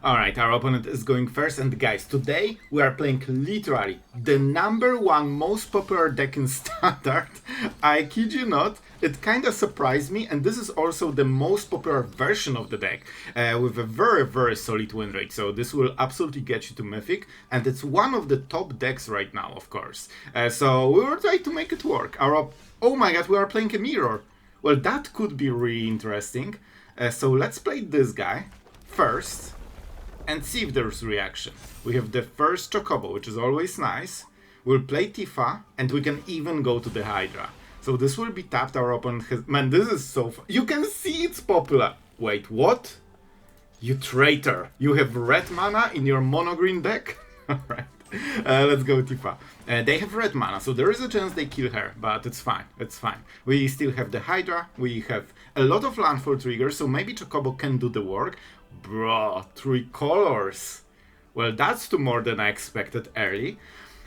Alright, our opponent is going first, and guys, today we are playing literally the #1 most popular deck in Standard. I kid you not, it kinda surprised me, and this is also the most popular version of the deck, with a very solid win rate, so this will absolutely get you to Mythic, and it's one of the top decks right now, of course. So we will try to make it work. Oh my god, we are playing a mirror! Well, that could be really interesting. So let's play this guy first and see if there's reaction. We have the first Chocobo, which is always nice. We'll play Tifa, and we can even go to the Hydra. So this will be tapped, our opponent has... Man, this is so fun. You can see it's popular. Wait, what? You traitor. You have red mana in your mono-green deck? Alright. Let's go Tifa. They have red mana, so there is a chance they kill her, but it's fine, it's fine. We still have the Hydra, we have a lot of landfall triggers, so maybe Chocobo can do the work. Bro, 3 colors. Well, that's two more than I expected early.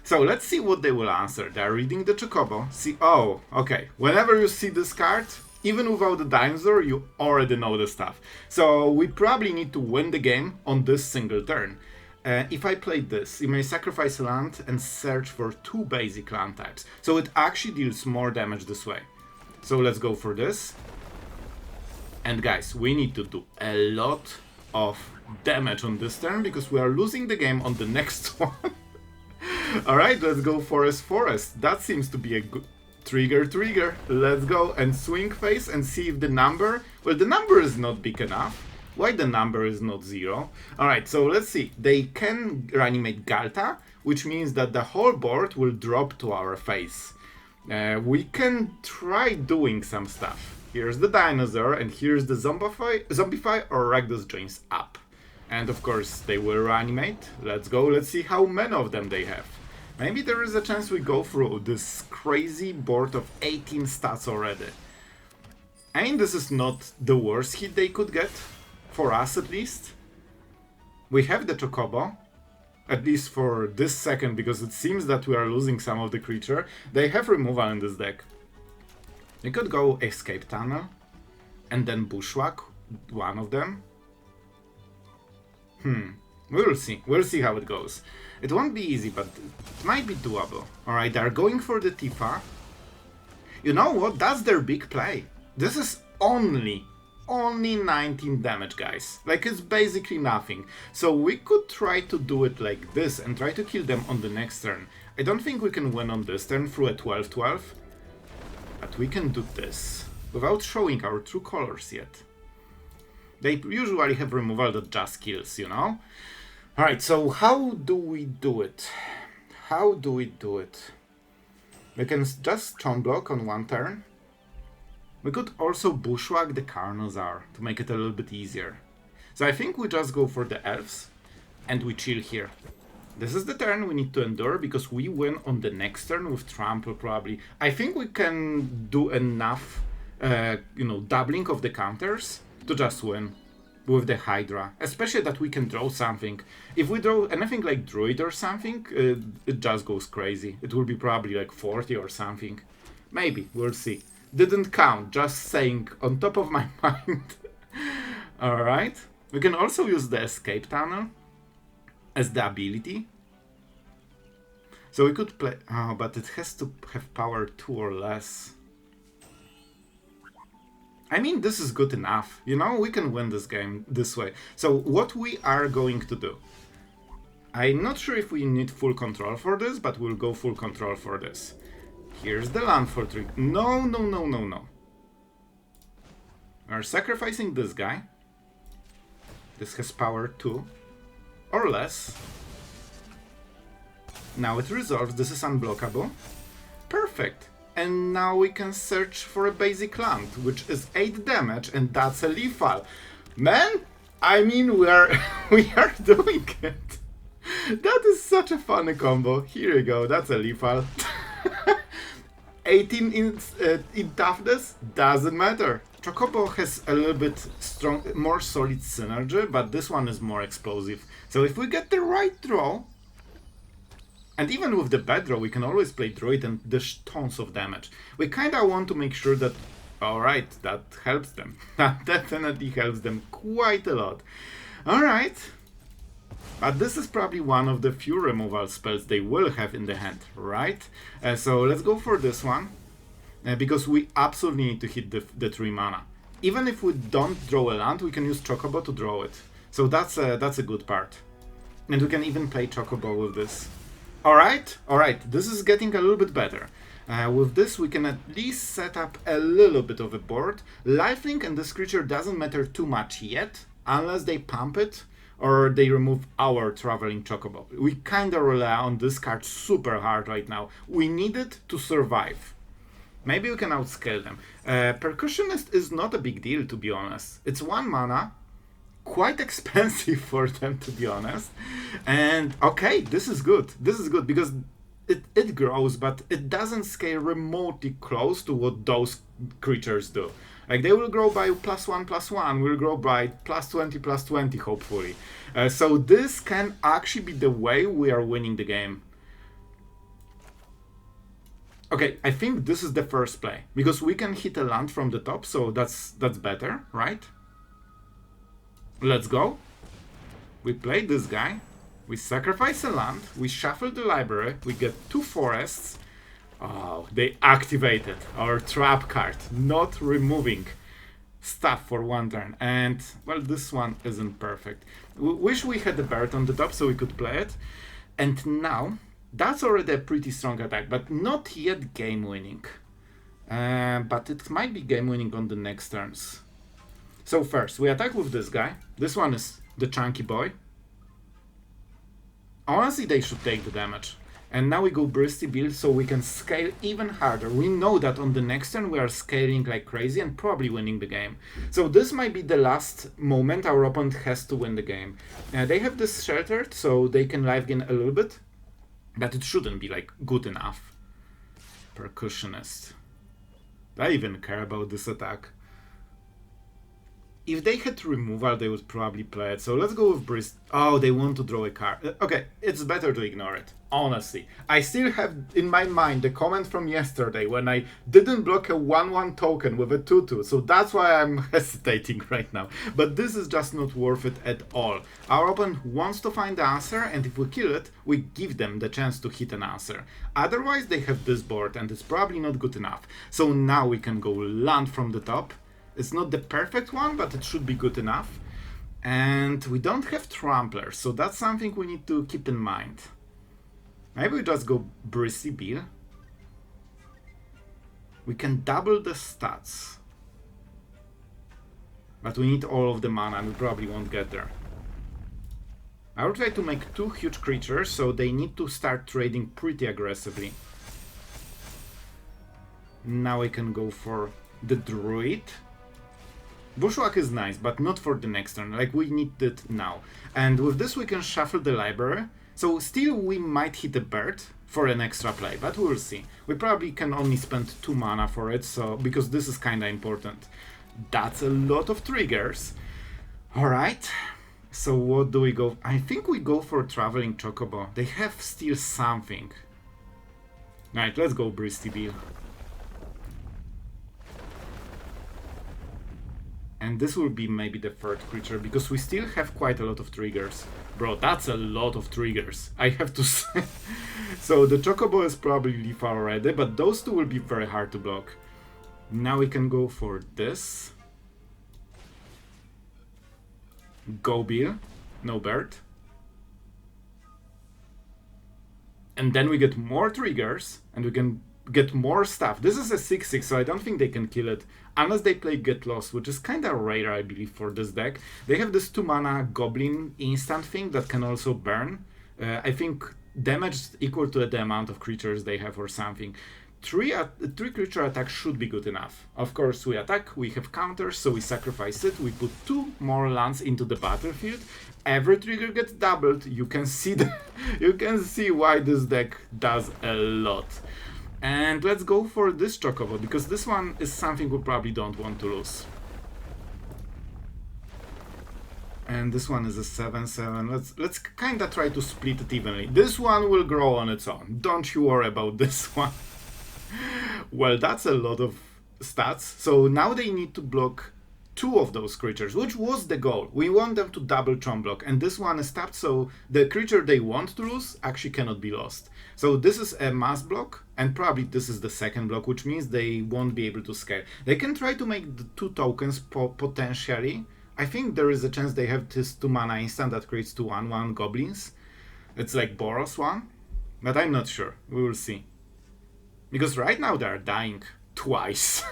So let's see what they will answer. They're reading the Chocobo. See, oh, okay. Whenever you see this card, even without the dinosaur, you already know the stuff. So we probably need to win the game on this single turn. If I play this, you may sacrifice a land and search for 2 basic land types. So it actually deals more damage this way. So let's go for this. And guys, we need to do a lot of damage on this turn because we are losing the game on the next one. Alright, let's go Forest. That seems to be a good trigger. Let's go and swing face and see if the number... Well, the number is not big enough. Why the number is not 0? Alright, so let's see. They can reanimate Galta, which means that the whole board will drop to our face. We can try doing some stuff. Here's the dinosaur, and here's the Zombify or Rakdos joins up. And of course, they will reanimate. Let's go, let's see how many of them they have. Maybe there is a chance we go through this crazy board of 18 stats already. I mean, this is not the worst hit they could get. For us, at least. We have the Chocobo, at least for this second, because it seems that we are losing some of the creature. They have removal in this deck. We could go Escape Tunnel, and then Bushwhack, one of them. We'll see how it goes. It won't be easy, but it might be doable. Alright, they're going for the Tifa. You know what? That's their big play. This is only 19 damage, guys. Like, it's basically nothing. So we could try to do it like this and try to kill them on the next turn. I don't think we can win on this turn through a 12-12. But we can do this without showing our true colors yet. They usually have removal that just kills, you know? Alright, so how do we do it? We can just Chon block on one turn. We could also Bushwhack the Carnosaur to make it a little bit easier. So I think we just go for the elves and we chill here. This is the turn we need to endure because we win on the next turn with Trample probably. I think we can do enough, doubling of the counters to just win with the Hydra. Especially that we can draw something. If we draw anything like Druid or something, it just goes crazy. It will be probably like 40 or something. Maybe, we'll see. Didn't count, just saying on top of my mind. Alright. We can also use the Escape Tunnel as the ability. So we could play... Oh, but it has to have power 2 or less. I mean, this is good enough. You know, we can win this game this way. So what we are going to do... I'm not sure if we need full control for this, but we'll go full control for this. Here's the landfall trick. No. We're sacrificing this guy. This has power 2 or less. Now it resolves. This is unblockable. Perfect. And now we can search for a basic land, which is 8 damage, and that's a lethal. Man, I mean, we are doing it. That is such a funny combo. Here you go. That's a lethal. 18 in toughness, doesn't matter. Chocobo has a little bit more solid synergy, but this one is more explosive. So if we get the right draw, and even with the bad draw, we can always play Druid and dish tons of damage. We kinda want to make sure that, alright, that helps them. That definitely helps them quite a lot. Alright, But this is probably one of the few removal spells they will have in the hand, right? So let's go for this one, because we absolutely need to hit the 3 mana. Even if we don't draw a land, we can use Chocobo to draw it. So that's a good part. And we can even play Chocobo with this. Alright, this is getting a little bit better. With this we can at least set up a little bit of a board. Lifelink and this creature doesn't matter too much yet, unless they pump it or they remove our Traveling Chocobo. We kinda rely on this card super hard right now. We need it to survive. Maybe we can outscale them. Percussionist is not a big deal, to be honest. It's 1 mana, quite expensive for them, to be honest. And okay, this is good. This is good because it grows, but it doesn't scale remotely close to what those creatures do. Like, they will grow by +1/+1, will grow by +20/+20, hopefully. So this can actually be the way we are winning the game. Okay, I think this is the first play, because we can hit a land from the top, so that's better, right? Let's go. We play this guy. We sacrifice a land, we shuffle the library, we get 2 forests. Oh, they activated our trap card, not removing stuff for 1 turn. And, well, this one isn't perfect. We wish we had the bird on the top so we could play it. And now, that's already a pretty strong attack, but not yet game-winning. But it might be game-winning on the next turns. So first, we attack with this guy. This one is the chunky boy. Honestly, they should take the damage. And now we go Bristly build so we can scale even harder. We know that on the next turn we are scaling like crazy and probably winning the game. So this might be the last moment our opponent has to win the game. They have this sheltered, so they can life gain a little bit. But it shouldn't be like good enough. Percussionist. Do I even care about this attack? If they had removal, they would probably play it. So let's go with Brist. Oh, they want to draw a card. Okay, it's better to ignore it. Honestly. I still have in my mind the comment from yesterday when I didn't block a 1/1 token with a 2/2. So that's why I'm hesitating right now. But this is just not worth it at all. Our opponent wants to find the answer, and if we kill it, we give them the chance to hit an answer. Otherwise, they have this board, and it's probably not good enough. So now we can go land from the top. It's not the perfect one, but it should be good enough. And we don't have Tramplers, so that's something we need to keep in mind. Maybe we just go Bristly Bill. We can double the stats. But we need all of the mana, and we probably won't get there. I will try to make 2 huge creatures, so they need to start trading pretty aggressively. Now we can go for the Druid. Bushwhack is nice, but not for the next turn. Like, we need it now. And with this we can shuffle the library. So still we might hit a bird for an extra play, but we'll see. We probably can only spend 2 mana for it, so because this is kinda important. That's a lot of triggers. Alright. So what do we go? I think we go for Traveling Chocobo. They have still something. Alright, let's go Bristly Bill. And this will be maybe the 3rd creature, because we still have quite a lot of triggers. Bro, that's a lot of triggers, I have to say. So the Chocobo is probably lethal already, but those 2 will be very hard to block. Now we can go for this. Go Bill, no bird. And then we get more triggers, and we can get more stuff. This is a 6/6, so I don't think they can kill it. Unless they play Get Lost, which is kinda rare, I believe, for this deck. They have this 2 mana Goblin instant thing that can also burn. I think damage equal to the amount of creatures they have or something. 3 creature attack should be good enough. Of course, we attack, we have counters, so we sacrifice it. We put 2 more lands into the battlefield. Every trigger gets doubled. You can see you can see why this deck does a lot. And let's go for this Chocobo, because this one is something we probably don't want to lose. And this one is a 7/7. Let's kinda try to split it evenly. This one will grow on its own. Don't you worry about this one. Well, that's a lot of stats. So now they need to block two of those creatures, which was the goal. We want them to double chomp block, and this one is tapped, so the creature they want to lose actually cannot be lost. So this is a mass block, and probably this is the second block, which means they won't be able to scale. They can try to make the 2 tokens potentially. I think there is a chance they have this 2 mana instant that creates 2/1/1 goblins. It's like Boros one, but I'm not sure. We will see. Because right now they are dying twice.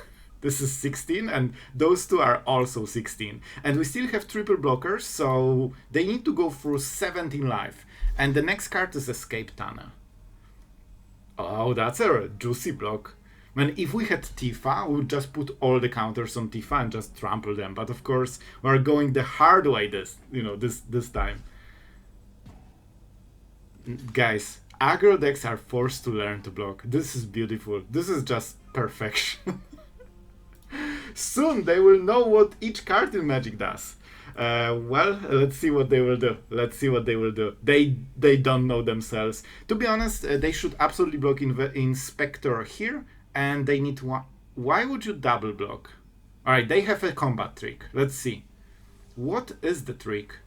This is 16, and those two are also 16. And we still have triple blockers, so they need to go through 17 life. And the next card is Escape Tunnel. Oh, that's a juicy block. Man, if we had Tifa, we would just put all the counters on Tifa and just trample them. But of course, we're going the hard way this time. Guys, aggro decks are forced to learn to block. This is beautiful. This is just perfection. Soon they will know what each card in Magic does. Well, let's see what they will do. Let's see what they will do. They don't know themselves. To be honest, they should absolutely block Inspector here, and they need one. Why would you double block? Alright, they have a combat trick. Let's see. What is the trick?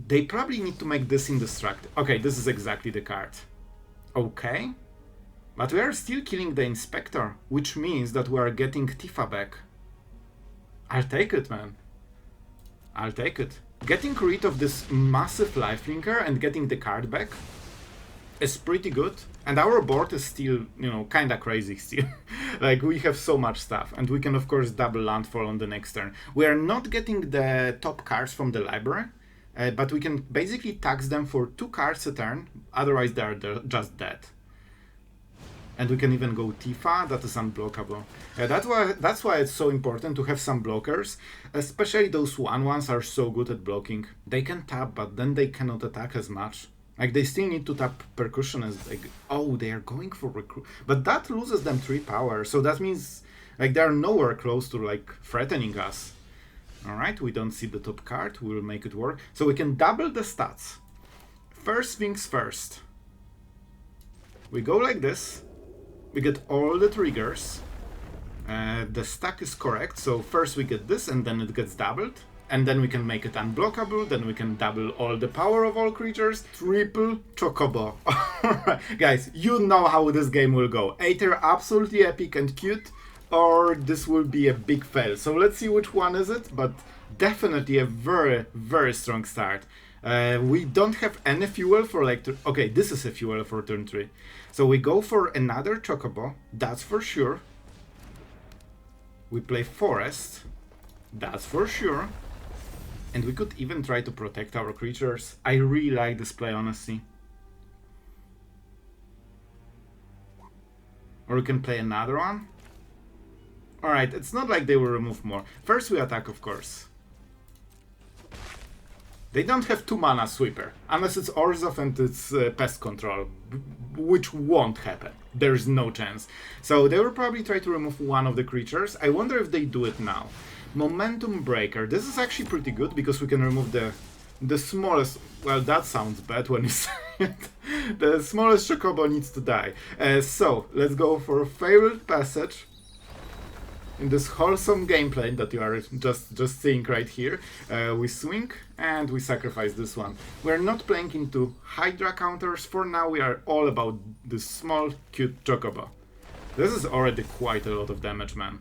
They probably need to make this indestructible. Okay, this is exactly the card. Okay. But we are still killing the Inspector, which means that we are getting Tifa back. I'll take it, man. I'll take it. Getting rid of this massive lifelinker and getting the card back is pretty good. And our board is still, kinda crazy still. Like, we have so much stuff. And we can, of course, double landfall on the next turn. We are not getting the top cards from the library, but we can basically tax them for 2 cards a turn. Otherwise, they are just dead. And we can even go Tifa, that is unblockable. That's why it's so important to have some blockers, especially those 1/1s are so good at blocking. They can tap, but then they cannot attack as much. Like, they still need to tap Percussion as, like, oh, they are going for Recruit. But that loses them 3 power, so that means, like, they are nowhere close to, like, threatening us. Alright, we don't see the top card, we will make it work. So we can double the stats. First things first. We go like this. We get all the triggers. The stack is correct, so first we get this and then it gets doubled. And then we can make it unblockable, then we can double all the power of all creatures. Triple Chocobo. Alright, guys, you know how this game will go. Either absolutely epic and cute, or this will be a big fail. So let's see which one is it, but definitely a very, very strong start. We don't have any fuel for like... Okay, this is a fuel for turn 3. So we go for another Chocobo, that's for sure. We play Forest, that's for sure. And we could even try to protect our creatures. I really like this play, honestly. Or we can play another one. Alright, it's not like they will remove more. First we attack, of course. They don't have 2 mana sweeper, unless it's Orzhov and it's pest control, which won't happen. There's no chance. So they will probably try to remove one of the creatures. I wonder if they do it now. Momentum Breaker. This is actually pretty good because we can remove the smallest... Well, that sounds bad when you say it. The smallest Chocobo needs to die. So, let's go for Fabled Passage. In this wholesome gameplay that you are just seeing right here, we swing and we sacrifice this one. We're not playing into Hydra counters. For now we are all about this small, cute Chocobo. This is already quite a lot of damage, man.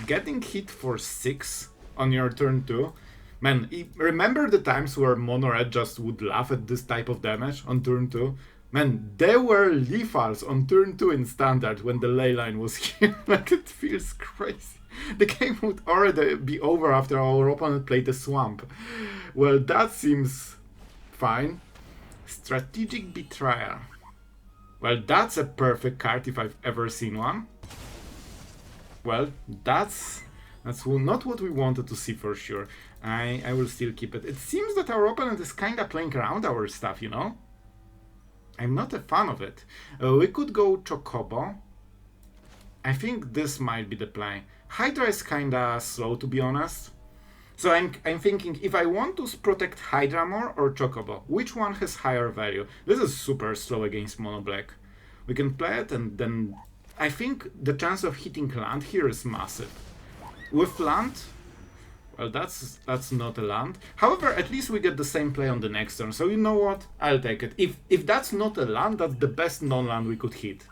Getting hit for 6 on your turn 2. Man, remember the times where Mono Red just would laugh at this type of damage on turn 2? Man, there were lethals on turn 2 in Standard when the ley line was here. Like, it feels crazy. The game would already be over after our opponent played the Swamp. Well, that seems fine. Strategic Betrayal. Well, that's a perfect card if I've ever seen one. Well, that's not what we wanted to see for sure. I will still keep it. It seems that our opponent is kinda playing around our stuff, you know? I'm not a fan of it. We could go Chocobo. I think this might be the play. Hydra is kinda slow, to be honest. So I'm thinking, if I want to protect Hydra more or Chocobo, which one has higher value? This is super slow against Mono Black. We can play it and then... I think the chance of hitting land here is massive. With land, well, that's not a land. However, at least we get the same play on the next turn. So you know what? I'll take it. If that's not a land, that's the best non-land we could hit.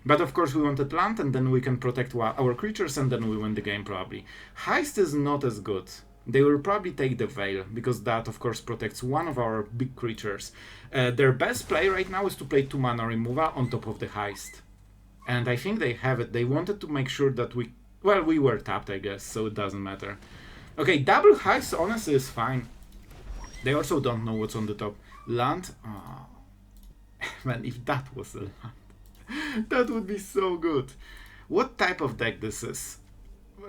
But of course we wanted land, and then we can protect our creatures, and then we win the game probably. Heist is not as good. They will probably take the Veil, because that of course protects one of our big creatures. Their best play right now is to play 2 mana removal on top of the Heist. And I think they have it. They wanted to make sure that we... Well, we were tapped, I guess, so it doesn't matter. Okay, double Heist honestly is fine. They also don't know what's on the top. Land? Oh. Man, if that was a land, that would be so good. What type of deck this is?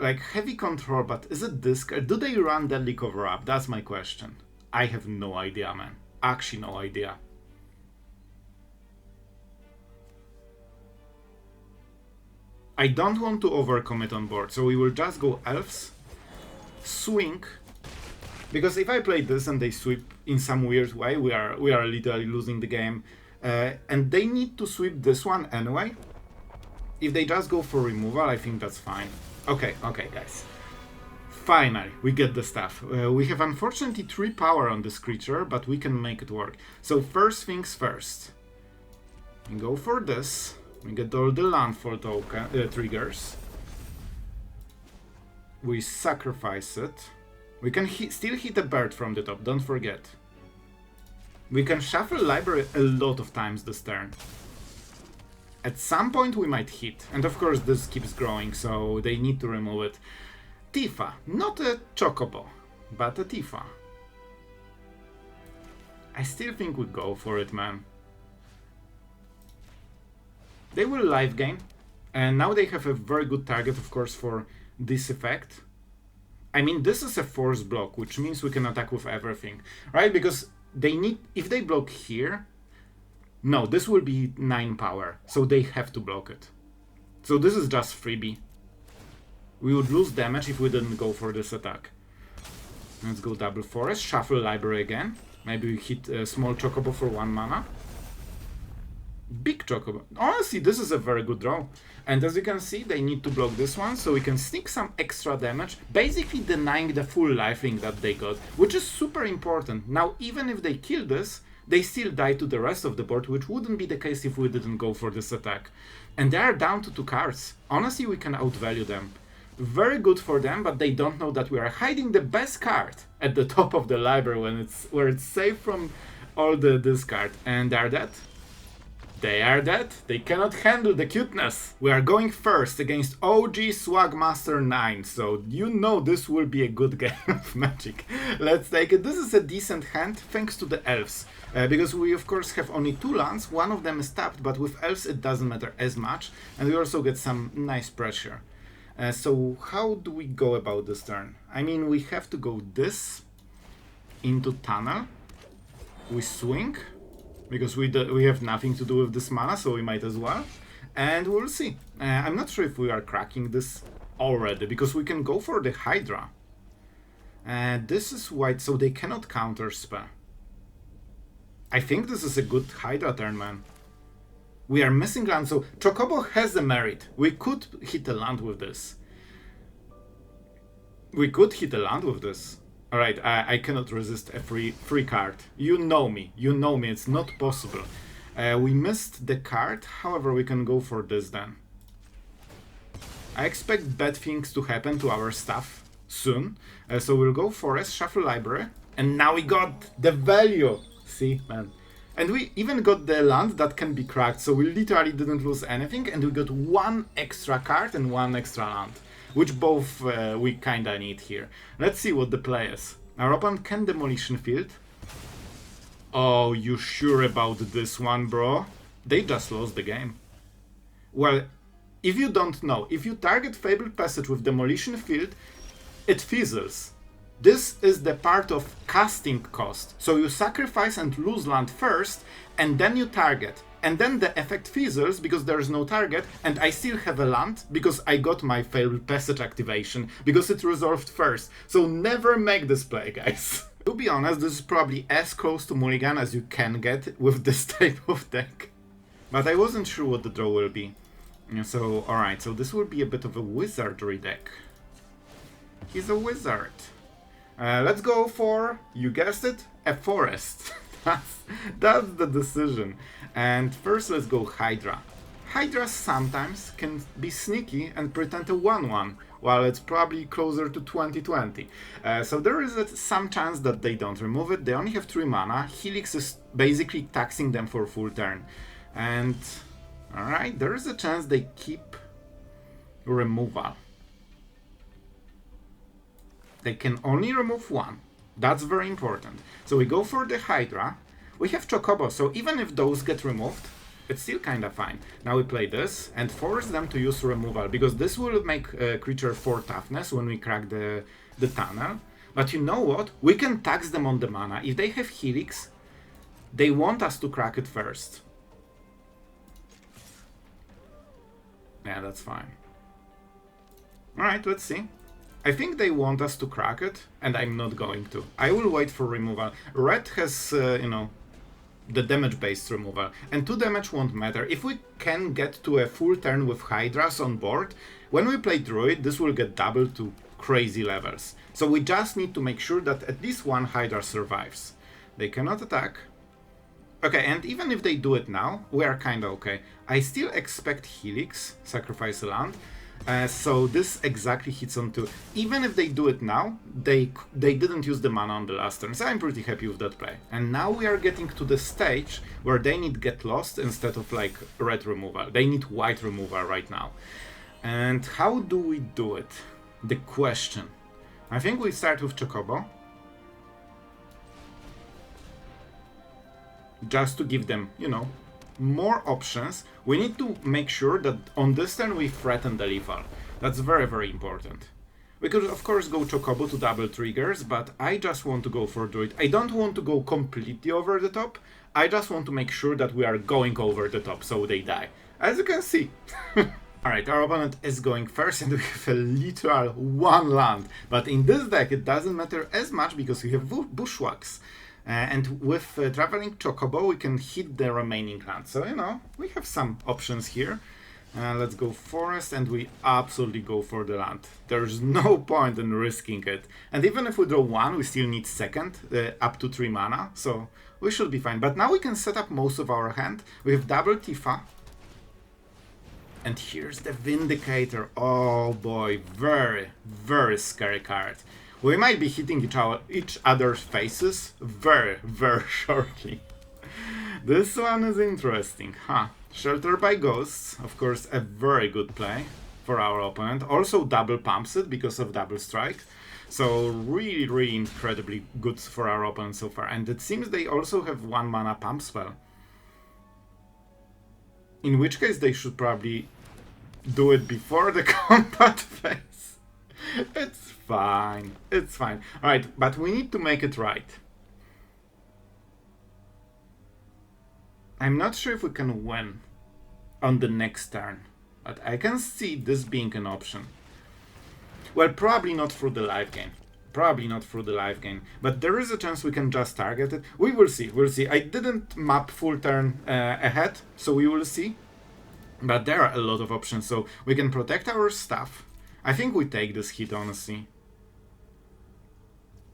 Like, heavy control, but is it this card? Do they run Deadly Cover-Up? That's my question. I have no idea, man. Actually, no idea. I don't want to overcommit on board, so we will just go Elves, swing, because if I play this and they sweep in some weird way, we are literally losing the game, and they need to sweep this one anyway. If they just go for removal, I think that's fine. Okay, guys. Finally, we get the stuff. We have unfortunately 3 power on this creature, but we can make it work. So first things first. We go for this. We get all the landfall token triggers. We sacrifice it. We can still hit a bird from the top, don't forget. We can shuffle library a lot of times this turn. At some point we might hit, and of course this keeps growing, so they need to remove it. Tifa, not a Chocobo, but a Tifa. I still think we go for it, man. They will life gain, and now they have a very good target, of course, for this effect. I mean, this is a force block, which means we can attack with everything, right? Because they need, if they block here, no, this will be 9 power, so they have to block it. So this is just freebie. We would lose damage if we didn't go for this attack. Let's go double forest, shuffle library again. Maybe we hit a small Chocobo for 1 mana. Big Chocobo. Honestly, this is a very good draw. And as you can see, they need to block this one, so we can sneak some extra damage, basically denying the full lifelink that they got, which is super important. Now, even if they kill this, they still die to the rest of the board, which wouldn't be the case if we didn't go for this attack. And they are down to 2 cards. Honestly, we can outvalue them. Very good for them, but they don't know that we are hiding the best card at the top of the library where it's safe from all the discard. And they are dead. They are dead. They cannot handle the cuteness. We are going first against OG Swagmaster 9, so you know this will be a good game of Magic. Let's take it. This is a decent hand thanks to the Elves, because we of course have only 2 lands. One of them is tapped, but with Elves it doesn't matter as much, and we also get some nice pressure. So how do we go about this turn? I mean, we have to go this into tunnel. We swing. Because we have nothing to do with this mana, so we might as well. And we'll see. I'm not sure if we are cracking this already, because we can go for the Hydra. This is white, so they cannot counter spell. I think this is a good Hydra turn, man. We are missing land, so Chocobo has the merit. We could hit a land with this. Alright, I cannot resist a free card. You know me, it's not possible. We missed the card, however we can go for this then. I expect bad things to happen to our stuff soon. So we'll go forest, shuffle library, and now we got the value! See, man. And we even got the land that can be cracked, so we literally didn't lose anything, and we got 1 extra card and 1 extra land. Which both we kinda need here. Let's see what the play is. Our opponent can Demolition Field. Oh, you sure about this one, bro? They just lost the game. Well, if you don't know, if you target Fabled Passage with Demolition Field, it fizzles. This is the part of casting cost. So you sacrifice and lose land first, and then you target. And then the effect fizzles because there is no target, and I still have a land because I got my Fabled Passage activation, because it resolved first. So never make this play, guys. To be honest, this is probably as close to mulligan as you can get with this type of deck. But I wasn't sure what the draw will be. So, alright, so this will be a bit of a wizardry deck. He's a wizard. Let's go for, you guessed it, a forest. that's the decision. And first let's go Hydra. Hydra sometimes can be sneaky and pretend a 1-1, while it's probably closer to 20-20. So there is some chance that they don't remove it. They only have 3 mana. Helix is basically taxing them for full turn. And alright, there is a chance they keep removal. They can only remove 1. That's very important. So we go for the Hydra. We have Chocobo, so even if those get removed, it's still kinda fine. Now we play this and force them to use removal, because this will make a creature 4 toughness when we crack the tunnel. But you know what? We can tax them on the mana. If they have Helix, they want us to crack it first. Yeah, that's fine. Alright, let's see. I think they want us to crack it, and I'm not going to. I will wait for removal. Red has, you know, the damage-based removal, and 2 damage won't matter. If we can get to a full turn with Hydras on board, when we play Druid, this will get doubled to crazy levels. So we just need to make sure that at least 1 Hydra survives. They cannot attack. Okay, and even if they do it now, we are kinda okay. I still expect Helix, sacrifice a land. So this exactly hits on 2. Even if they do it now, they didn't use the mana on the last turn, so I'm pretty happy with that play. And now we are getting to the stage where they need Get Lost instead of like red removal. They need white removal right now. And how do we do it? The question. I think we start with Chocobo. Just to give them, you know, more options. We need to make sure that on this turn we threaten the lethal. That's very, very important. We could of course go Chocobo to double triggers, but I just want to go for Druid. I don't want to go completely over the top. I just want to make sure that we are going over the top so they die. As you can see. Alright, our opponent is going first and we have a literal 1 land. But in this deck it doesn't matter as much because we have Bushwhacks. And with Traveling Chocobo we can hit the remaining land. So, you know, we have some options here. Let's go forest and we absolutely go for the land. There's no point in risking it. And even if we draw 1, we still need second, up to 3 mana. So we should be fine. But now we can set up most of our hand. We have double Tifa. And here's the Vindicator. Oh boy, very, very scary card. We might be hitting each other's faces very, very shortly. This one is interesting, huh? Shelter by Ghosts, of course, a very good play for our opponent. Also double pumps it because of double strike. So really, really incredibly good for our opponent so far. And it seems they also have 1 mana pump spell. In which case they should probably do it before the combat phase. It's fine. It's fine. Alright, but we need to make it right. I'm not sure if we can win on the next turn, but I can see this being an option. Well, probably not through the life gain. Probably not through the life gain, but there is a chance we can just target it. We will see, we'll see. I didn't map full turn ahead, so we will see. But there are a lot of options, so we can protect our stuff. I think we take this hit, honestly.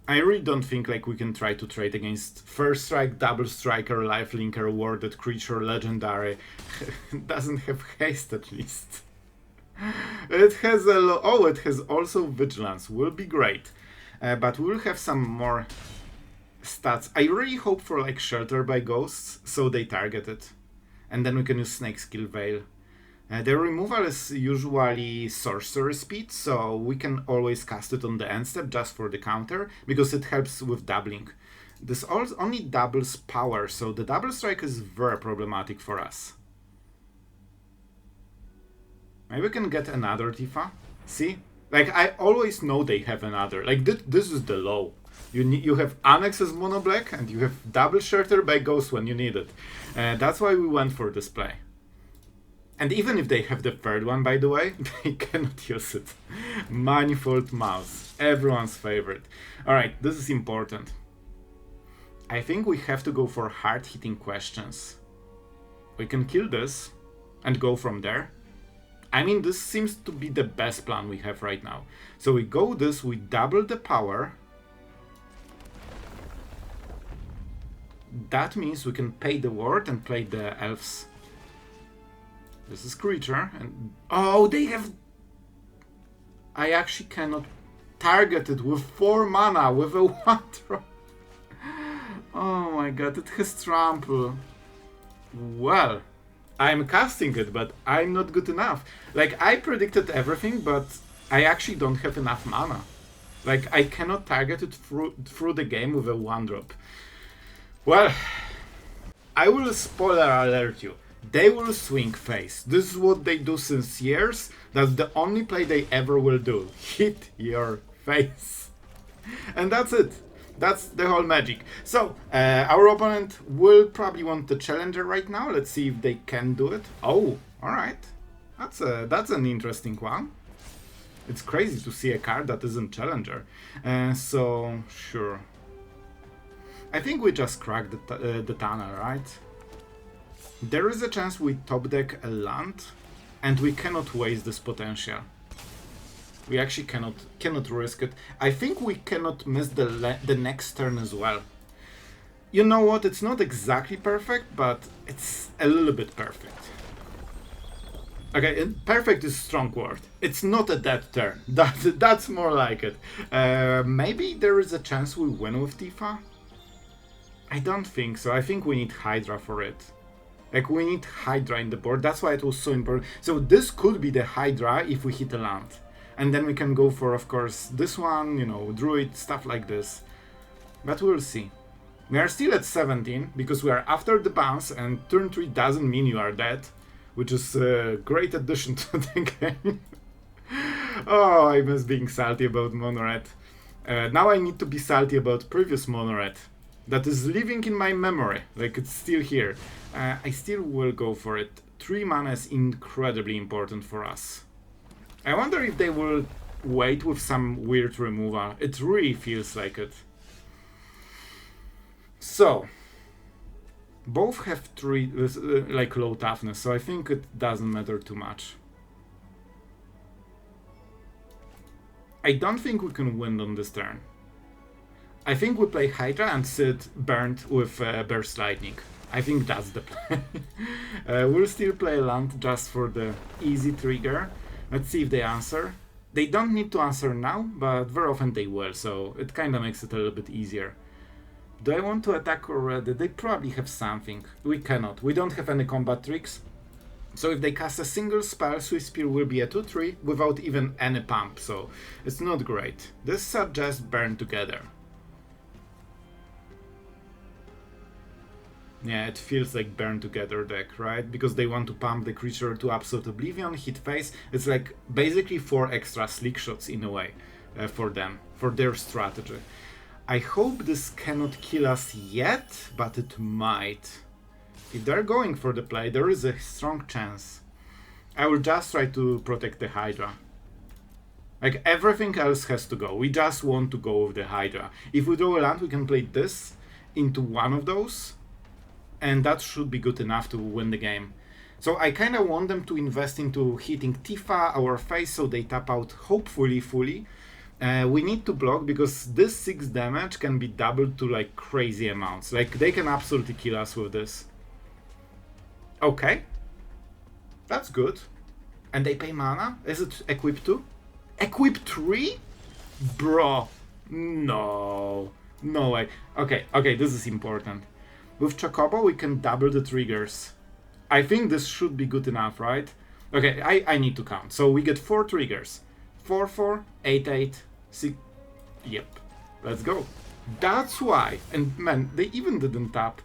I really don't think like we can try to trade against First Strike, Double Striker, Lifelinker, Warded Creature, Legendary. Doesn't have haste at least. It has it has also Vigilance, will be great. But we'll have some more stats. I really hope for like Shelter by Ghosts, so they target it. And then we can use Snakeskin Veil. The removal is usually sorcery speed, so we can always cast it on the end step just for the counter, because it helps with doubling. This only doubles power, so the double strike is very problematic for us. Maybe we can get another Tifa. See? Like, I always know they have another. Like, this is the low. You have Annex as mono black, and you have double Shelter by Ghost when you need it. That's why we went for this play. And even if they have the third one, by the way, they cannot use it. Manifold Mouse, everyone's favorite. Alright, this is important. I think we have to go for hard-hitting questions. We can kill this and go from there. I mean, this seems to be the best plan we have right now. So we go this, we double the power. That means we can pay the ward and play the elves. This is creature, and oh, they have... I actually cannot target it with 4 mana with a 1-drop. Oh my god, it has trample. Well, I'm casting it, but I'm not good enough. Like, I predicted everything, but I actually don't have enough mana. Like, I cannot target it through the game with a 1-drop. Well, I will spoiler alert you. They will swing face. This is what they do since years. That's the only play they ever will do. Hit your face. And that's it. That's the whole magic. So, our opponent will probably want the challenger right now. Let's see if they can do it. Oh, alright. That's an interesting one. It's crazy to see a card that isn't challenger. So, sure. I think we just cracked the tunnel, right? There is a chance we top deck a land, and we cannot waste this potential. We actually cannot risk it. I think we cannot miss the next turn as well. You know what? It's not exactly perfect, but it's a little bit perfect. Okay, perfect is a strong word. It's not a dead turn. That's more like it. Maybe there is a chance we win with Tifa? I don't think so. I think we need Hydra for it. Like, we need Hydra in the board. That's why it was so important. So this could be the Hydra if we hit a land. And then we can go for, of course, this one, you know, Druid, stuff like this. But we'll see. We are still at 17, because we are after the bounce, and turn 3 doesn't mean you are dead. Which is a great addition to the game. Oh, I miss being salty about Mono Red. Now I need to be salty about previous Mono Red. That is living in my memory, like it's still here. I still will go for it. 3 mana is incredibly important for us. I wonder if they will wait with some weird removal. It really feels like it. So, both have 3, like low toughness, so I think it doesn't matter too much. I don't think we can win on this turn. I think we play Hydra and sit burnt with Burst Lightning. I think that's the play. We'll still play land just for the easy trigger. Let's see if they answer. They don't need to answer now, but very often they will, so it kinda makes it a little bit easier. Do I want to attack already? They probably have something. We cannot. We don't have any combat tricks. So if they cast a single spell, Swift Spear will be a 2-3 without even any pump, so it's not great. This suggests burn together. Yeah, it feels like burn together deck, right? Because they want to pump the creature to absolute oblivion, hit face. It's like basically 4 extra slick shots in a way for them, for their strategy. I hope this cannot kill us yet, but it might. If they're going for the play, there is a strong chance. I will just try to protect the Hydra. Like, everything else has to go. We just want to go with the Hydra. If we draw a land, we can play this into one of those. And that should be good enough to win the game. So I kind of want them to invest into hitting Tifa, our face, so they tap out hopefully fully. We need to block because this 6 damage can be doubled to like crazy amounts. Like, they can absolutely kill us with this. Okay. That's good. And they pay mana? Is it equip 2? Equip 3? Bro. No. No way. Okay, this is important. With Chocobo, we can double the triggers. I think this should be good enough, right? Okay, I need to count. So we get 4 triggers. 4-4, 8-8, 6... Yep. Let's go. That's why. And man, they even didn't tap.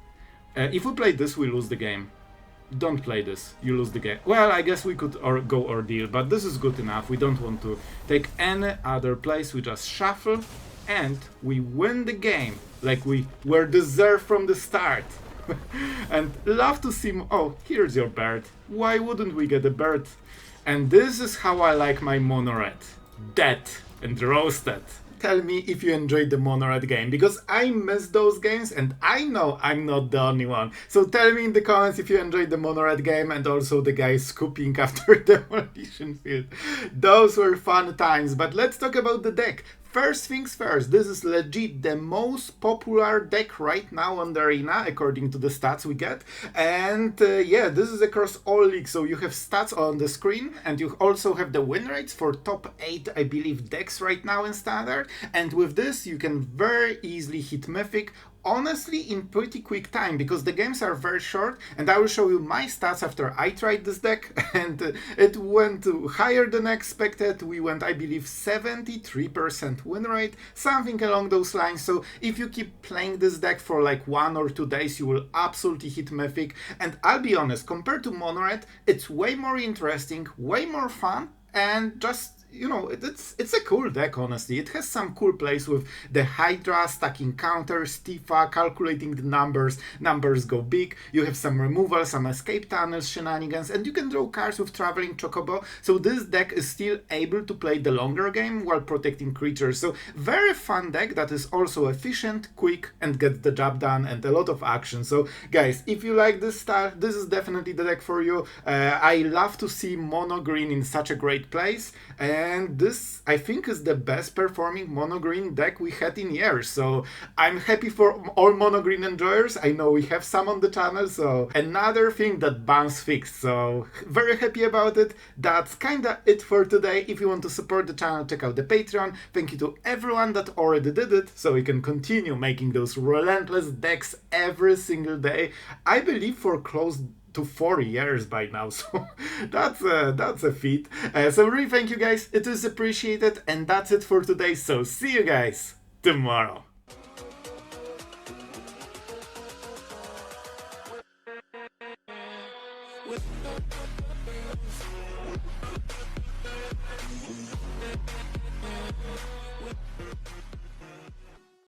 If we play this, we lose the game. Don't play this. You lose the game. Well, I guess we could go Ordeal, but this is good enough. We don't want to take any other place. We just shuffle, and we win the game. Like we were deserved from the start. And love to see... Oh, here's your bird. Why wouldn't we get a bird? And this is how I like my Mono Red. Dead and roasted. tell me if you enjoyed the Mono Red game, because I miss those games and I know I'm not the only one. So tell me in the comments if you enjoyed the Mono Red game and also the guy scooping after Demolition Field. Those were fun times, but let's talk about the deck. First things first, this is legit the most popular deck right now on the arena, according to the stats we get. And yeah, this is across all leagues, so you have stats on the screen, and you also have the win rates for top 8, I believe, decks right now in Standard. And with this, you can very easily hit Mythic, honestly in pretty quick time, because the games are very short, and I will show you my stats after I tried this deck, and it went higher than expected. We went, I believe, 73% win rate, something along those lines. So if you keep playing this deck for like 1 or 2 days, you will absolutely hit Mythic. And I'll be honest, compared to Mono Red, it's way more interesting, way more fun, and just, you know, it's a cool deck, honestly. It has some cool plays with the Hydra, stacking counters, Tifa, calculating the numbers go big. You have some removal, some escape tunnels, shenanigans, and you can draw cards with Traveling Chocobo. So this deck is still able to play the longer game while protecting creatures. So very fun deck that is also efficient, quick, and gets the job done, and a lot of action. So guys, if you like this style, this is definitely the deck for you. I love to see mono green in such a great place. And this, I think, is the best performing mono green deck we had in years. So I'm happy for all mono green enjoyers. I know we have some on the channel. So another thing that Bounce fixed. So very happy about it. That's kinda it for today. If you want to support the channel, check out the Patreon. Thank you to everyone that already did it, so we can continue making those relentless decks every single day. I believe for close to 4 years by now, so that's a feat. So really thank you guys, it is appreciated, and that's it for today. So see you guys tomorrow.